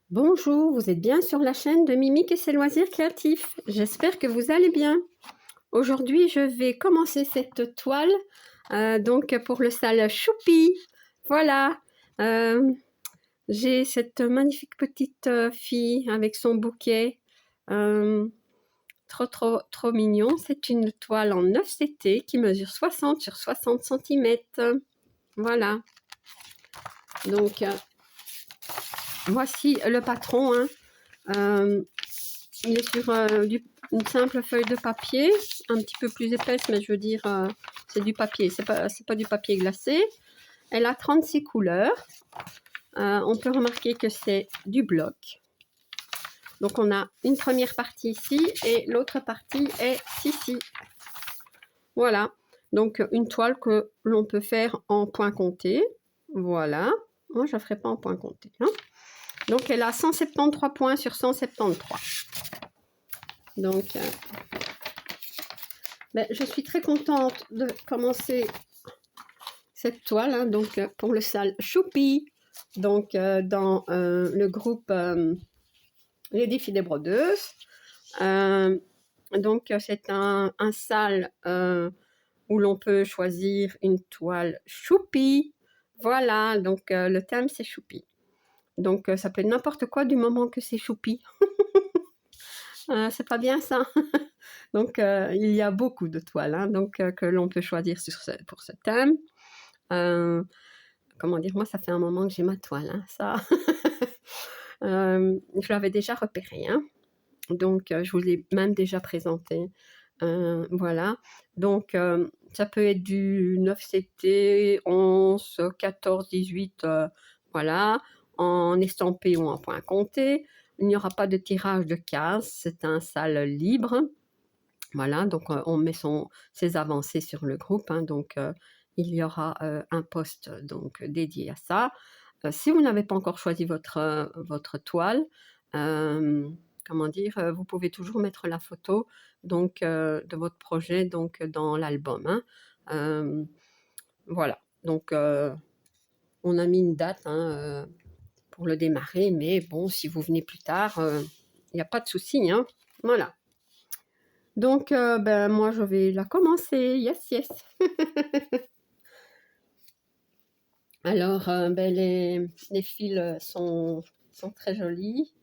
Bonjour, vous êtes bien sur la chaîne de Mimique et ses loisirs créatifs. J'espère que vous allez bien. Aujourd'hui, je vais commencer cette toile donc pour le sale Choupi. Voilà, euh, j'ai cette magnifique petite fille avec son bouquet. Euh, trop mignon. C'est une toile en 9 CT qui mesure 60 sur 60 cm. Voilà. Donc, voici le patron. Il est sur une simple feuille de papier, un petit peu plus épaisse, mais je veux dire, c'est du papier, c'est pas du papier glacé. Elle a 36 couleurs. On peut remarquer que c'est du bloc. Donc on a une première partie ici et l'autre partie est ici. Voilà, donc une toile que l'on peut faire en point compté. Voilà, moi je ne la ferai pas en point compté. Hein. Donc elle a 173 points sur 173. Donc je suis très contente de commencer cette toile, hein, donc pour le sale Choupi, donc dans le groupe Les Défis des Brodeuses. Donc c'est un sale où l'on peut choisir une toile Choupi. Voilà, donc le thème c'est Choupi. Donc ça peut être n'importe quoi du moment que c'est Choupi. C'est pas bien ça. Donc il y a beaucoup de toiles hein, donc, que l'on peut choisir pour ce thème. Comment dire, moi ça fait un moment que j'ai ma toile, hein, ça. Je l'avais déjà repérée, hein. Donc je vous l'ai même déjà présenté. Voilà, donc ça peut être du 9CT, 11, 14, 18, voilà, en estampé ou en point compté. Il n'y aura pas de tirage de cases, c'est un sale libre. Voilà, donc on met ses avancées sur le groupe, hein, donc il y aura un post donc dédié à ça. Si vous n'avez pas encore choisi votre toile, comment dire, vous pouvez toujours mettre la photo donc de votre projet donc dans l'album. Hein. Voilà, donc on a mis une date hein, pour le démarrer, mais bon, si vous venez plus tard, il n'y a pas de souci. Hein. Voilà. Donc, moi, je vais la commencer. Yes, yes. Alors, les fils sont très jolis.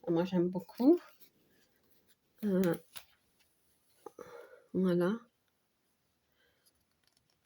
Moi, j'aime beaucoup. Voilà.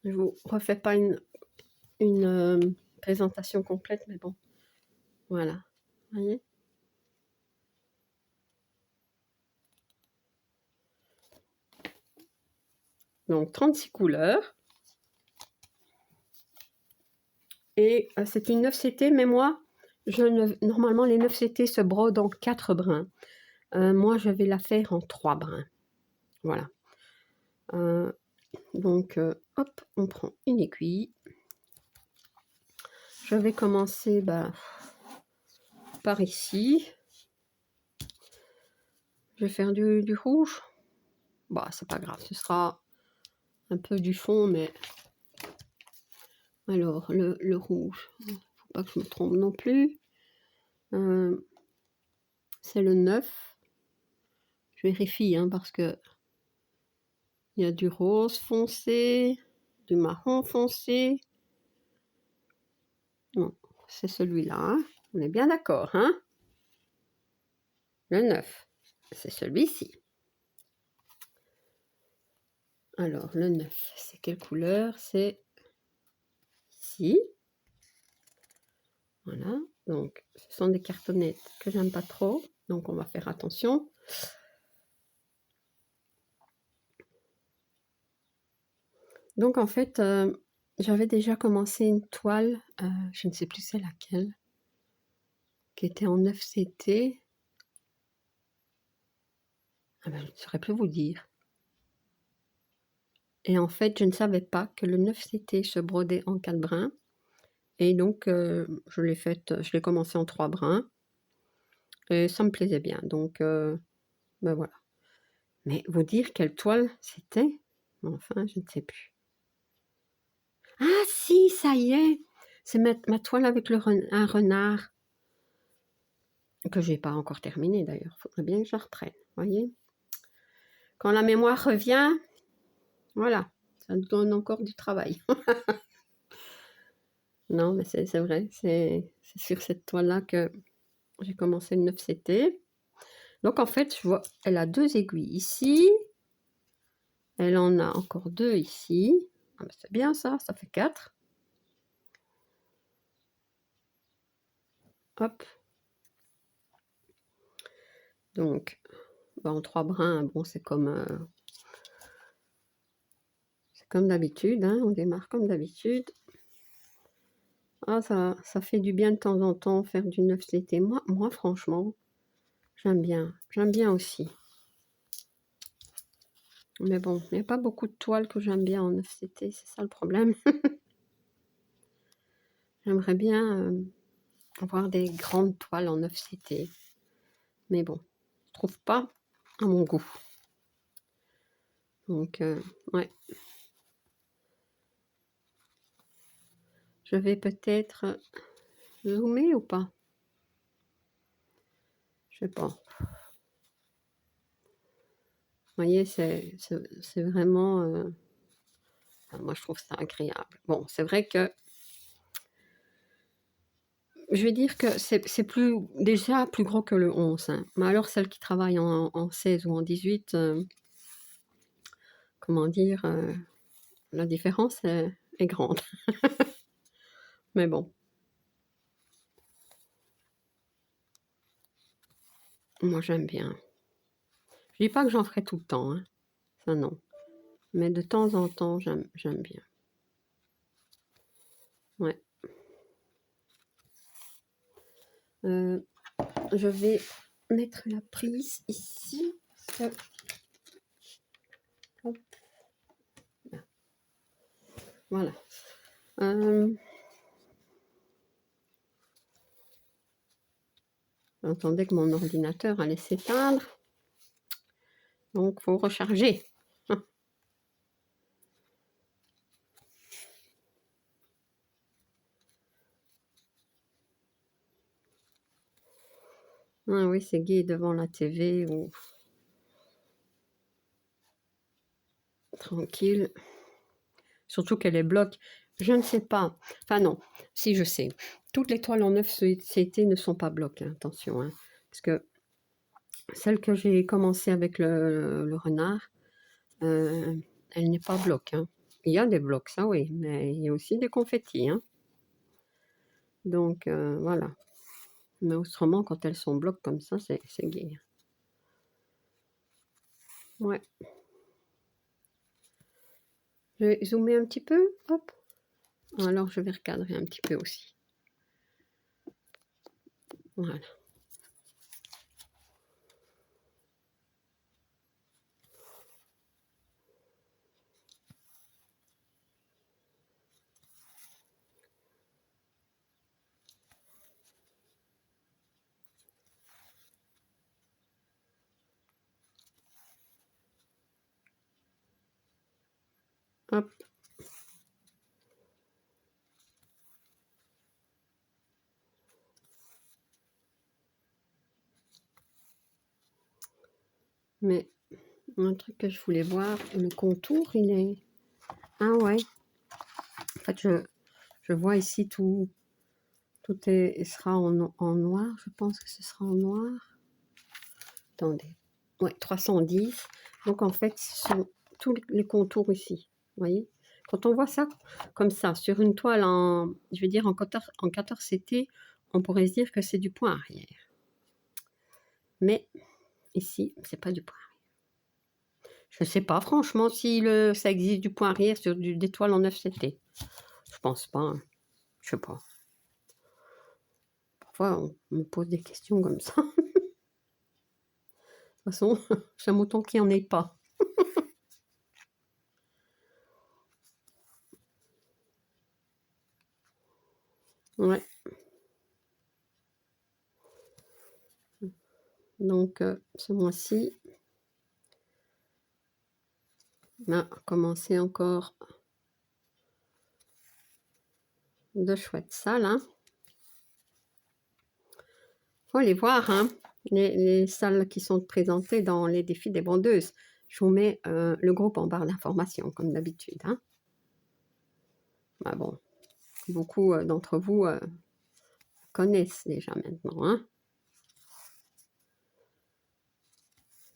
Je ne vous refais pas une présentation complète, mais bon. Voilà. Vous voyez ? Donc, 36 couleurs. Et c'est une 9CT, mais moi, normalement, les 9CT se brodent en 4 brins. Moi, je vais la faire en 3 brins. Voilà. Donc, hop, on prend une aiguille. Je vais commencer par ici. Je vais faire du rouge. C'est pas grave, ce sera un peu du fond, mais... Alors, le rouge, faut pas que je me trompe non plus. C'est le 9. Je vérifie, hein, parce que il y a du rose foncé, du marron foncé. Non, c'est celui-là. Hein. On est bien d'accord, hein? Le 9, c'est celui-ci. Alors, le 9, c'est quelle couleur? C'est ici. Voilà, donc ce sont des cartonnettes que j'aime pas trop, donc on va faire attention. Donc en fait, j'avais déjà commencé une toile, je ne sais plus c'est laquelle, qui était en 9CT. Je ne saurais plus vous dire. Et en fait, je ne savais pas que le 9CT se brodait en 4 brins. Et donc, je l'ai commencé en 3 brins. Et ça me plaisait bien. Donc, voilà. Mais vous dire quelle toile c'était? Enfin, je ne sais plus. Ah si, ça y est! C'est ma toile avec un renard. que j'ai pas encore terminé d'ailleurs. Il faudrait bien que je la reprenne, voyez. Quand la mémoire revient, voilà, ça nous donne encore du travail. Non, mais c'est vrai, c'est sur cette toile-là que j'ai commencé le 9CT. Donc en fait, je vois, elle a 2 aiguilles ici. Elle en a encore 2 ici. Ah, ben c'est bien ça, ça fait 4. Hop. Donc, ben, en 3 brins, bon, c'est comme d'habitude, hein, on démarre comme d'habitude. Ah, ça fait du bien de temps en temps faire du 9CT. Moi franchement, j'aime bien aussi. Mais bon, il n'y a pas beaucoup de toiles que j'aime bien en 9CT, c'est ça le problème. J'aimerais bien avoir des grandes toiles en 9CT. Mais bon, je trouve pas à mon goût. Donc, ouais. Je vais peut-être zoomer ou pas? Je sais pas. Vous voyez, c'est vraiment... moi, je trouve ça agréable. Bon, c'est vrai que je vais dire que c'est déjà plus gros que le 11. Hein. Mais alors, celles qui travaillent en 16 ou en 18, comment dire, la différence est grande. Mais bon. Moi, j'aime bien. Je dis pas que j'en ferai tout le temps, hein. Ça non. Mais de temps en temps, j'aime bien. Ouais. Je vais mettre la prise ici. Hop. Voilà. J'entendais que mon ordinateur allait s'éteindre. Donc, il faut recharger. Ah oui, c'est gai devant la TV ou tranquille. Surtout qu'elle est bloc. Je ne sais pas. Enfin non, si je sais. Toutes les toiles en 9CT ne sont pas blocs, hein, attention. Hein, parce que celle que j'ai commencé avec le renard, elle n'est pas bloc. Hein. Il y a des blocs, ça oui, mais il y a aussi des confettis. Hein. Donc voilà. Mais autrement, quand elles sont blocs comme ça, c'est gai. Ouais. Je vais zoomer un petit peu. Hop. Alors, je vais recadrer un petit peu aussi. Voilà. Hop. Mais un truc que je voulais voir, le contour, il est... Ah ouais. En fait, je vois ici tout sera en noir. Je pense que ce sera en noir. Attendez. Ouais, 310. Donc, en fait, ce sont tous les contours ici. Vous voyez? Quand on voit ça comme ça, sur une toile en, je veux dire, en 14CT, on pourrait se dire que c'est du point arrière. Mais ici, c'est pas du point arrière. Je ne sais pas, franchement, si ça existe du point arrière sur des toiles en 9CT. Je pense pas. Hein. Je sais pas. Parfois, on me pose des questions comme ça. De toute façon, j'aime autant qu'il n'y en ait pas. Ouais. Donc, ce mois-ci, on a commencé encore de chouettes salles. Hein. Faut les voir, hein, les salles qui sont présentées dans les défis des vendeuses. Je vous mets le groupe en barre d'informations, comme d'habitude, hein. Bah bon, beaucoup d'entre vous connaissent déjà maintenant, hein.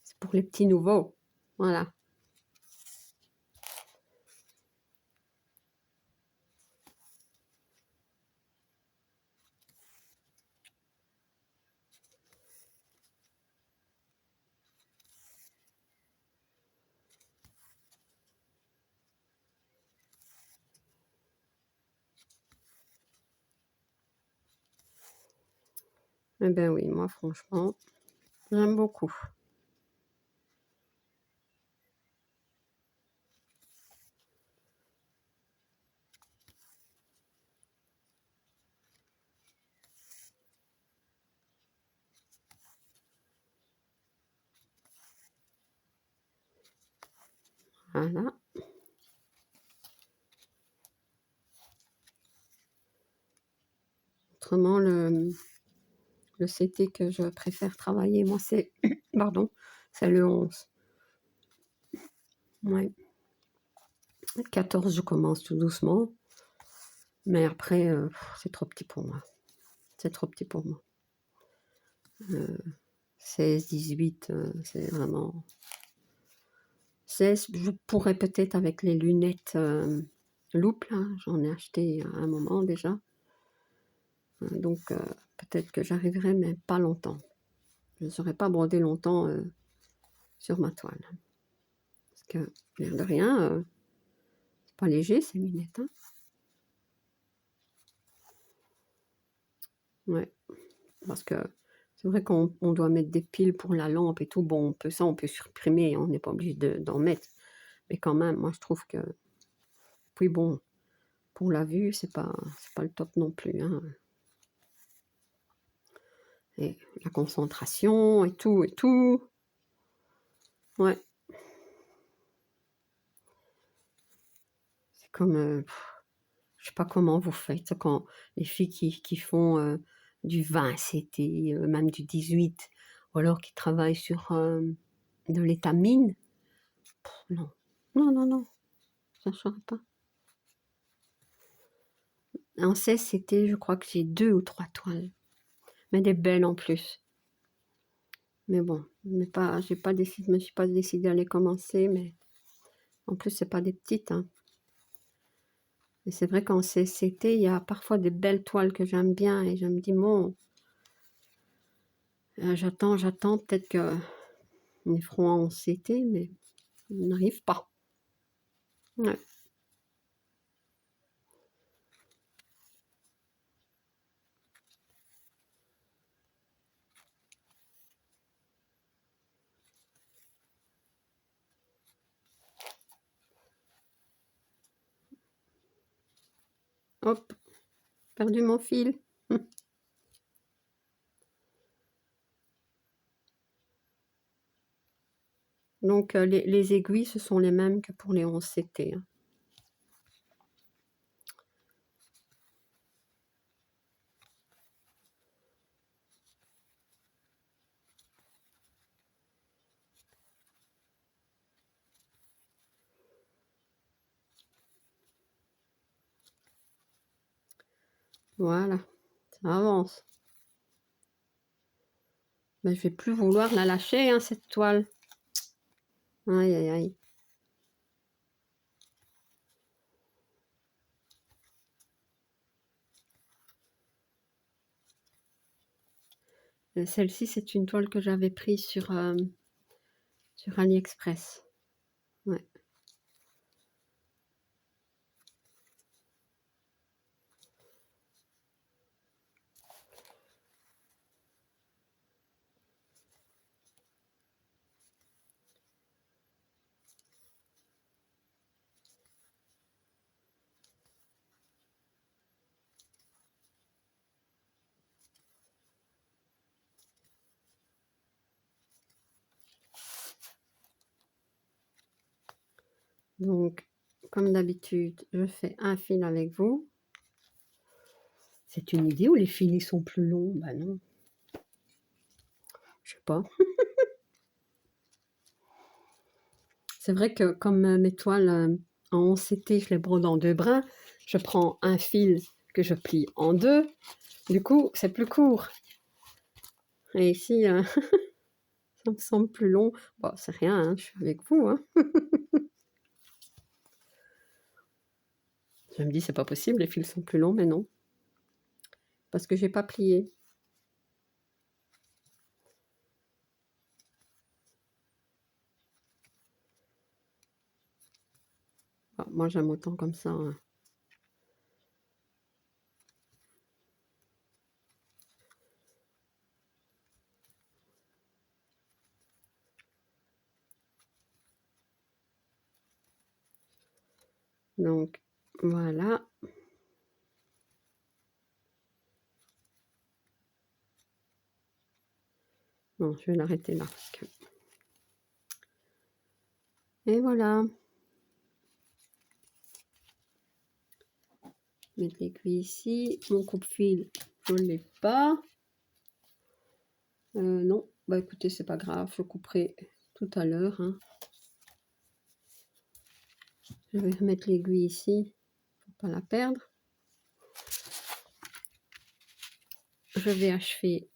C'est pour les petits nouveaux, voilà. Eh ben oui, moi franchement, j'aime beaucoup. Voilà. Autrement, le CT que je préfère travailler, moi, c'est pardon, c'est le 11. Ouais. Le 14, je commence tout doucement. Mais après, c'est trop petit pour moi. C'est trop petit pour moi. 16, 18, c'est vraiment... 16, je pourrais peut-être avec les lunettes loupe, là, j'en ai acheté à un moment déjà. Donc, peut-être que j'arriverai, mais pas longtemps. Je ne serai pas brodée longtemps sur ma toile. Parce que, l'air de rien, c'est pas léger ces lunettes, hein. Ouais, parce que c'est vrai qu'on doit mettre des piles pour la lampe et tout. Bon, on peut supprimer, on n'est pas obligé d'en mettre. Mais quand même, moi, je trouve que... Puis bon, pour la vue, c'est pas le top non plus, hein. Et la concentration et tout et tout. Ouais. C'est comme... je sais pas comment vous faites quand les filles qui font du 20 CT, même du 18, ou alors qui travaillent sur de l'étamine. Non, non, non, non, ça ne saurait pas. En 16 CT, je crois que j'ai 2 ou 3 toiles, mais des belles en plus. Mais bon, je me suis pas décidée à les commencer, mais en plus, c'est pas des petites, hein. Et c'est vrai qu'en CCT, il y a parfois des belles toiles que j'aime bien et je me dis, bon, j'attends, peut-être qu'ils feront en CT, mais ils n'arrivent pas. Ouais. Hop, perdu mon fil. Donc, les aiguilles, ce sont les mêmes que pour les 11 CT, hein. Voilà, ça avance. Mais je vais plus vouloir la lâcher, hein, cette toile. Aïe, aïe, aïe. Celle-ci, c'est une toile que j'avais prise sur AliExpress. Ouais. Donc, comme d'habitude, je fais un fil avec vous. C'est une idée où les fils sont plus longs? Ben non. Je sais pas. C'est vrai que comme mes toiles en 11 CT, je les brode en 2 brins, je prends un fil que je plie en 2, du coup c'est plus court. Et ici, ça me semble plus long. Bon, c'est rien, hein, je suis avec vous. Hein. Je me dis, c'est pas possible, les fils sont plus longs, mais non. Parce que j'ai pas plié. Bon, moi, j'aime autant comme ça. Hein. Donc, voilà. Bon, je vais l'arrêter là. Et voilà. Mettre l'aiguille ici. Mon coupe-fil, je ne l'ai pas. Non, bah écoutez, c'est pas grave, je couperai tout à l'heure. Hein. Je vais remettre l'aiguille ici, pour pas la perdre. Je vais achever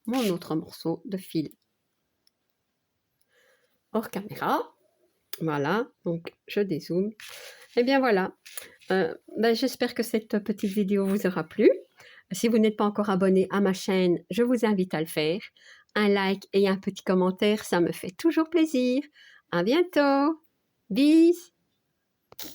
mon autre morceau de fil hors caméra. Voilà, donc je dézoome. Et bien voilà, j'espère que cette petite vidéo vous aura plu. Si vous n'êtes pas encore abonné à ma chaîne, je vous invite à le faire. Un like et un petit commentaire, ça me fait toujours plaisir. À bientôt. Bis.